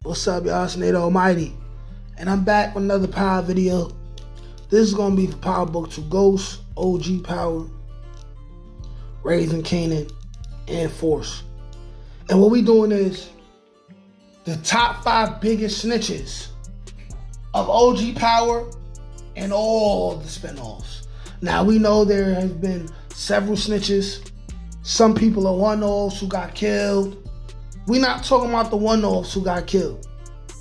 What's up, y'all? It's Nate Almighty. And I'm back with another power video. This is going to be for Power Book 2 Ghost, OG Power, Raising Kanan, and Force. And what we doing is the top 5 biggest snitches of OG Power and all the spinoffs. Now, we know there has been several snitches. Some people are one-offs who got killed. We're not talking about the one-offs who got killed,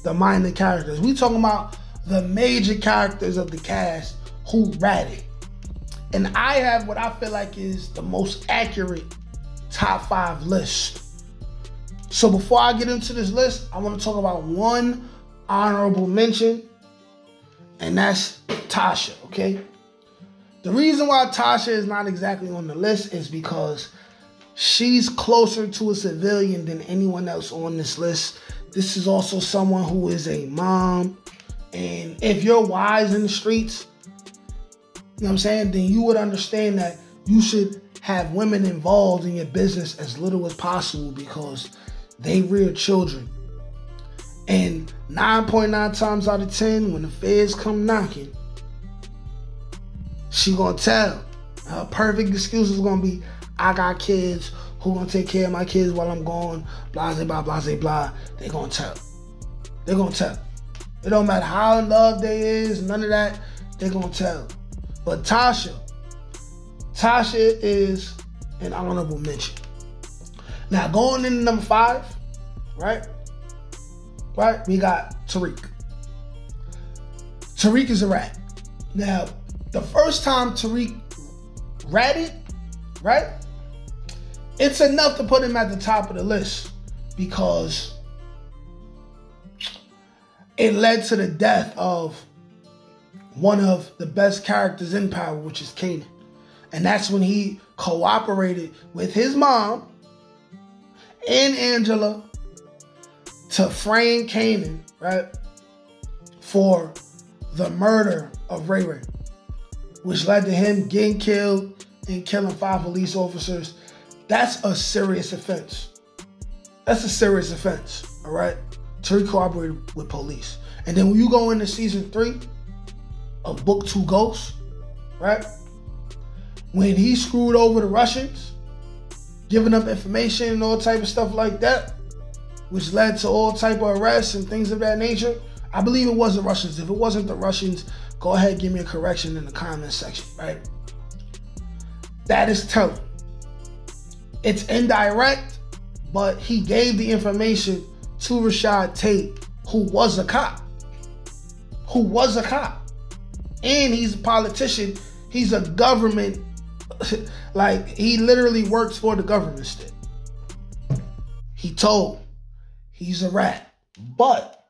the minor characters. We talking about the major characters of the cast who ratted. And I have what I feel like is the most accurate top 5 list. So before I get into this list, I want to talk about one honorable mention, and that's Tasha, okay? The reason why Tasha is not exactly on the list is because she's closer to a civilian than anyone else on this list. This is also someone who is a mom. And if you're wise in the streets, you know what I'm saying, then you would understand that you should have women involved in your business as little as possible because they rear children. And 9.9 times out of 10, when the feds come knocking, she gonna tell. Her perfect excuse is gonna be, I got kids, who gonna take care of my kids while I'm gone, blah, blah, blah, blah, blah. They gonna tell. They gonna tell. It don't matter how in love they is, none of that, they gonna tell. But Tasha is an honorable mention. Now, going into number 5, right, we got Tariq. Tariq is a rat. Now, the first time Tariq ratted, right, it's enough to put him at the top of the list because it led to the death of one of the best characters in Power, which is Kanan. And that's when he cooperated with his mom and Angela to frame Kanan, right, for the murder of Ray Ray, which led to him getting killed and killing 5 police officers. That's a serious offense. That's a serious offense, all right? Tariq cooperated with police. And then when you go into season 3 of Book 2 Ghost, right? When he screwed over the Russians, giving up information and all type of stuff like that, which led to all type of arrests and things of that nature. I believe it was the Russians. If it wasn't the Russians, go ahead and give me a correction in the comment section, right? That is telling. It's indirect, but he gave the information to Rashad Tate, who was a cop. And he's a politician. He's a government, like he literally works for the government still. He told he's a rat, but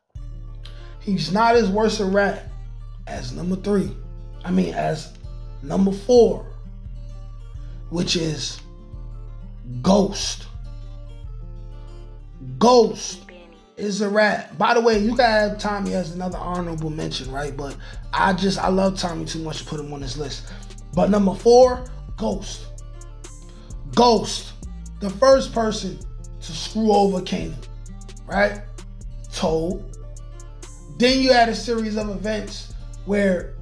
he's not as worse a rat as number 4, which is Ghost. Ghost is a rat. By the way, you can have Tommy as another honorable mention, right? But I love Tommy too much to put him on this list. But number 4, Ghost. Ghost, the first person to screw over Kanan, right? Told. Then you had a series of events where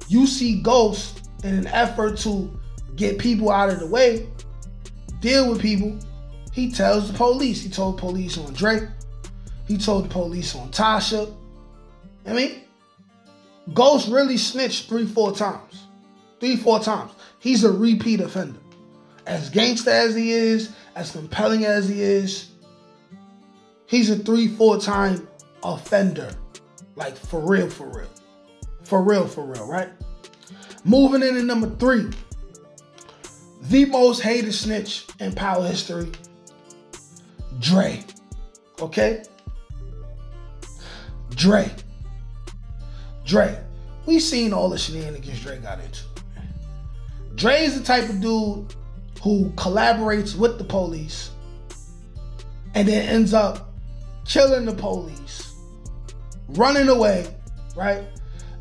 you see Ghost in an effort to get people out of the way, deal with people. He tells the police. He told police on Drake. He told the police on Tasha. I mean, Ghost really snitched 3-4 times. 3-4 times. He's a repeat offender. As gangster as he is, as compelling as he is, he's a 3-4 time offender. Like, for real, right? Moving into number 3. The most hated snitch in Power history, Dre. Okay? Dre. We seen all the shenanigans Dre got into. Dre is the type of dude who collaborates with the police and then ends up killing the police, running away, right?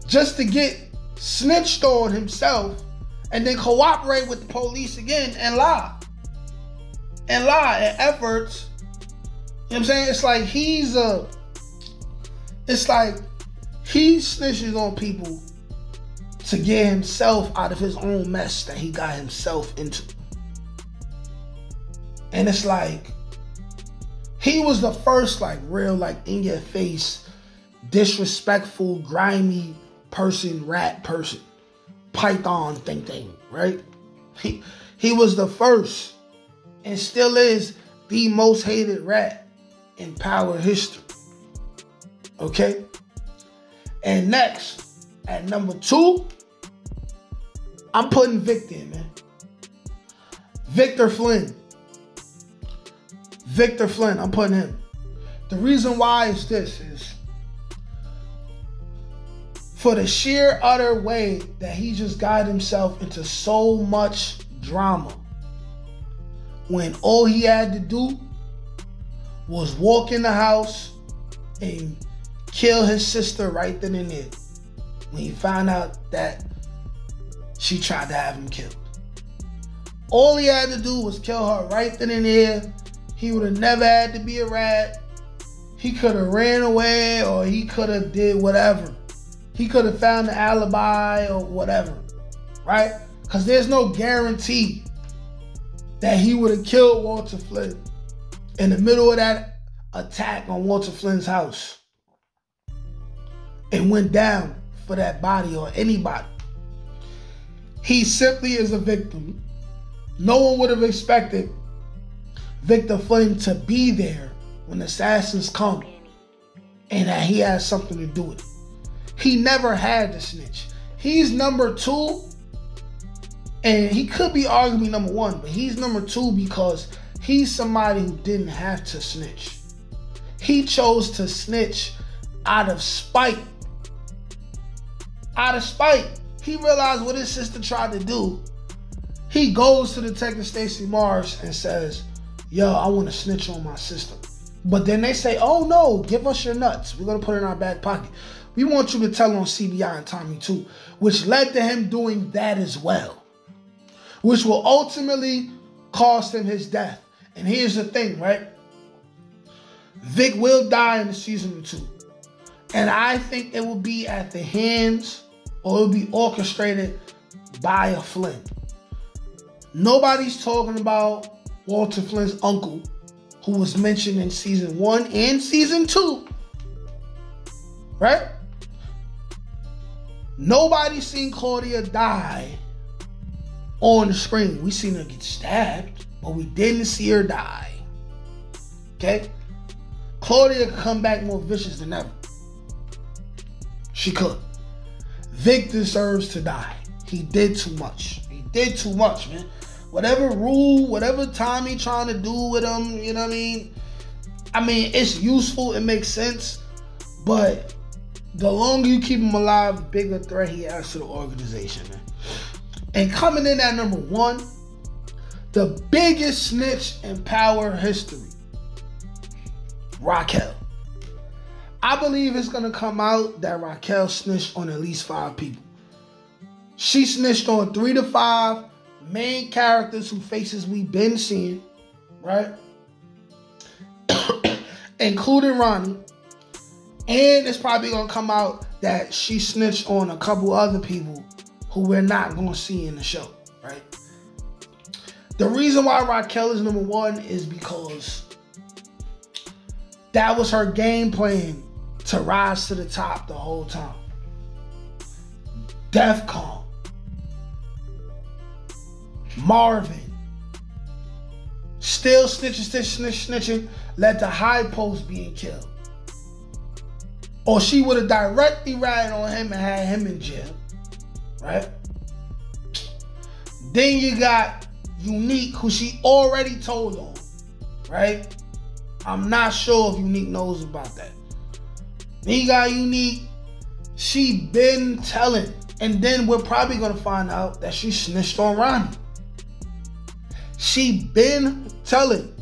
Just to get snitched on himself and then cooperate with the police again and lie. And efforts. You know what I'm saying? It's like he's a It's like he snitches on people to get himself out of his own mess that he got himself into. And it's like, he was the first like real like in your face, disrespectful, grimy person, rat person, python thing, right? He was the first and still is the most hated rat in Power history. Okay? And next, at number 2, I'm putting Victor in, man. Victor Flynn, I'm putting him. The reason why is this is for the sheer utter way that he just got himself into so much drama when all he had to do was walk in the house and kill his sister right then and there when he found out that she tried to have him killed. All he had to do was kill her right then and there. He would have never had to be a rat. He could have ran away, or he could have did whatever. He could have found an alibi or whatever, right? Because there's no guarantee that he would have killed Walter Flynn in the middle of that attack on Walter Flynn's house and went down for that body or anybody. He simply is a victim. No one would have expected Victor Flynn to be there when assassins come and that he has something to do with it. He never had to snitch. He's number 2, and he could be arguably number 1, but he's number 2 because he's somebody who didn't have to snitch. He chose to snitch out of spite. Out of spite. He realized what his sister tried to do. He goes to Detective Stacey Mars and says, yo, I want to snitch on my sister. But then they say, oh no, give us your nuts. We're going to put it in our back pocket. We want you to tell on CBI and Tommy too, which led to him doing that as well, which will ultimately cost him his death. And here's the thing, right? Vic will die in the season 2. And I think it will be at the hands, or it will be orchestrated by a Flynn. Nobody's talking about Walter Flynn's uncle, who was mentioned in season 1 and season 2. Right? Nobody's seen Claudia die on the screen. We seen her get stabbed, but we didn't see her die. Okay? Claudia could come back more vicious than ever. She could. Vic deserves to die. He did too much. He did too much, man. Whatever rule, whatever Tommy trying to do with him, you know what I mean? I mean, it's useful, it makes sense, but the longer you keep him alive, the bigger threat he has to the organization, man. And coming in at number 1, the biggest snitch in Power history, Raquel. I believe it's going to come out that Raquel snitched on at least 5 people. She snitched on 3 to 5 main characters whose faces we've been seeing, right? Including Ronnie. And it's probably going to come out that she snitched on a couple other people who we're not going to see in the show, right? The reason why Raquel is number 1 is because that was her game plan to rise to the top the whole time. DEFCON. Marvin. Still snitching, led to High Post being killed. Or she would have directly ratted on him and had him in jail. Right? Then you got Unique, who she already told on. Right? I'm not sure if Unique knows about that. Then you got Unique. She been telling. And then we're probably going to find out that she snitched on Ronnie. She been telling.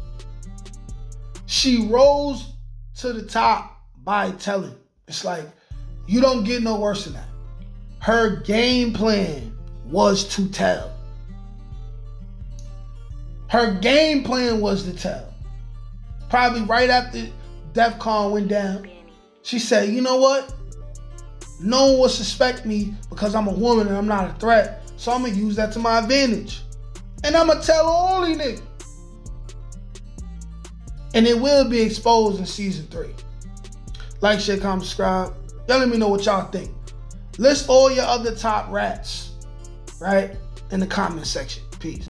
She rose to the top by telling. It's like, you don't get no worse than that. Her game plan was to tell. Her game plan was to tell. Probably right after DEFCON went down, She said, you know what? No one will suspect me because I'm a woman and I'm not a threat. So I'm going to use that to my advantage. And I'm going to tell all these niggas. And it will be exposed in season 3. Like, share, comment, subscribe. Y'all let me know what y'all think. List all your other top rats, right, in the comment section. Peace.